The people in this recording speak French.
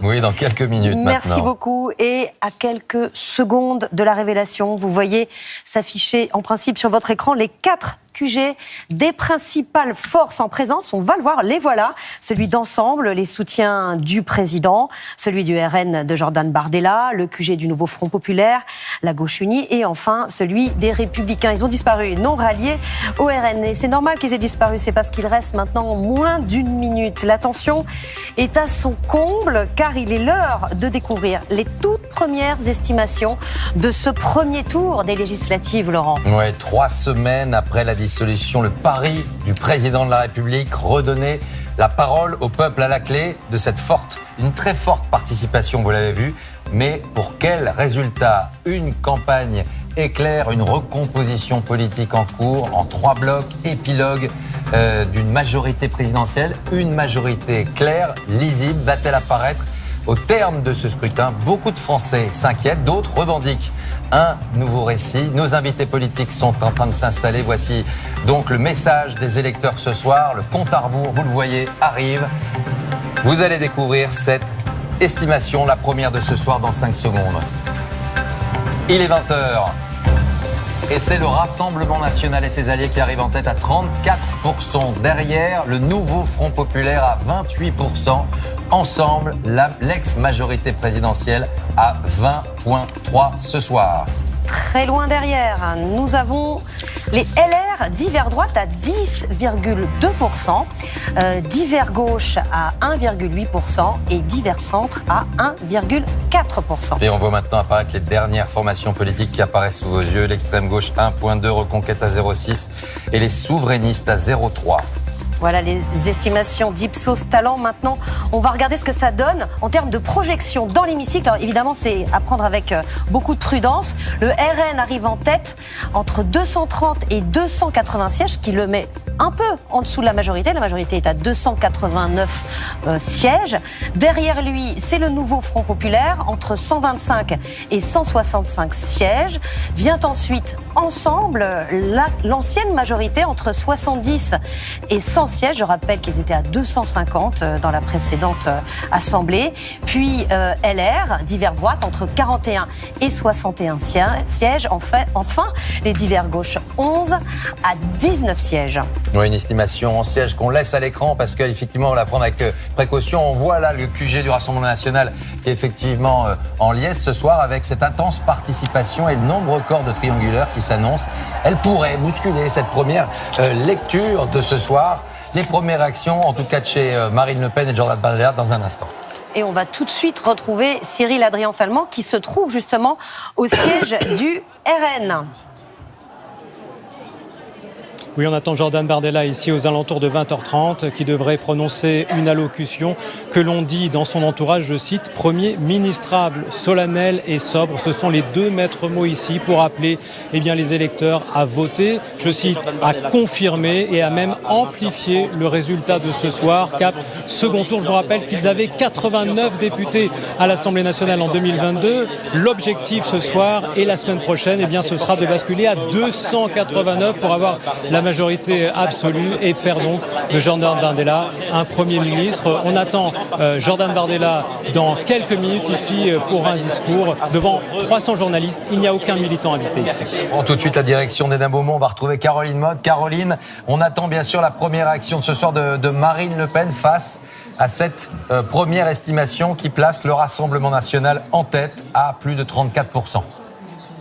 Oui, dans quelques minutes maintenant. Merci beaucoup. Et à quelques secondes de la révélation, vous voyez s'afficher en principe sur votre écran les 4 QG des principales forces en présence. On va le voir, les voilà. Celui d'Ensemble, les soutiens du président, celui du RN de Jordan Bardella, le QG du Nouveau Front Populaire, la Gauche Unie et enfin celui des Républicains. Ils ont disparu, non ralliés au RN. Et c'est normal qu'ils aient disparu, c'est parce qu'il reste maintenant moins d'1 minute. La tension est à son comble car il est l'heure de découvrir les toutes premières estimations de ce premier tour des législatives, Laurent. Ouais, 3 semaines après la dissolution, le pari du président de la République, redonner la parole au peuple à la clé de cette une très forte participation, vous l'avez vu. Mais pour quel résultat? Une campagne éclair, une recomposition politique en cours, en 3 blocs, épilogue d'une majorité présidentielle, une majorité claire, lisible, va-t-elle apparaître au terme de ce scrutin? Beaucoup de Français s'inquiètent, d'autres revendiquent un nouveau récit. Nos invités politiques sont en train de s'installer. Voici donc le message des électeurs ce soir. Le compte à rebours, vous le voyez, arrive. Vous allez découvrir cette estimation, la première de ce soir dans 5 secondes. Il est 20h. Et c'est le Rassemblement national et ses alliés qui arrivent en tête à 34%. Derrière, le Nouveau Front Populaire à 28%. Ensemble, l'ex-majorité présidentielle à 20,3% ce soir. Très loin derrière, nous avons les LR divers droite à 10,2%, divers gauche à 1,8% et divers centre à 1,4%. Et on voit maintenant apparaître les dernières formations politiques qui apparaissent sous vos yeux. L'extrême gauche 1,2, Reconquête à 0,6 et les souverainistes à 0,3. Voilà les estimations d'Ipsos Talent. Maintenant, on va regarder ce que ça donne en termes de projection dans l'hémicycle. Alors évidemment, c'est à prendre avec beaucoup de prudence. Le RN arrive en tête entre 230 et 280 sièges, qui le met un peu en dessous de la majorité. La majorité est à 289 sièges. Derrière lui, c'est le Nouveau Front Populaire, entre 125 et 165 sièges. Vient ensuite Ensemble, l'ancienne majorité, entre 70 et 100 sièges. Je rappelle qu'ils étaient à 250 dans la précédente Assemblée. Puis LR, divers droite, entre 41 et 61 sièges. Enfin, les divers gauche, 11 à 19 sièges. Oui, une estimation en sièges qu'on laisse à l'écran parce qu'effectivement, on la prend avec précaution. On voit là le QG du Rassemblement national qui est effectivement en liesse ce soir avec cette intense participation et le nombre record de triangulaires qui s'annonce. Elle pourrait bousculer cette première lecture de ce soir. Les premières réactions, en tout cas de chez Marine Le Pen et Jordan Bardella, dans un instant. Et on va tout de suite retrouver Cyril Adrien Salmon qui se trouve justement au siège du RN. Oui, on attend Jordan Bardella ici aux alentours de 20h30 qui devrait prononcer une allocution que l'on dit dans son entourage, je cite, premier ministrable, solennel et sobre. Ce sont les 2 maîtres mots ici pour appeler les électeurs à voter, je cite, à confirmer et à même amplifier le résultat de ce soir. Cap second tour, je vous rappelle qu'ils avaient 89 députés à l'Assemblée nationale en 2022. L'objectif ce soir et la semaine prochaine, ce sera de basculer à 289 pour avoir la majorité absolue et faire donc de Jordan Bardella un Premier ministre. On attend Jordan Bardella dans quelques minutes ici pour un discours devant 300 journalistes. Il n'y a aucun militant invité ici. Bon, tout de suite, la direction d'Hénin Beaumont. On va retrouver Caroline Mode. Caroline, on attend bien sûr la première réaction de ce soir de Marine Le Pen face à cette première estimation qui place le Rassemblement national en tête à plus de 34%.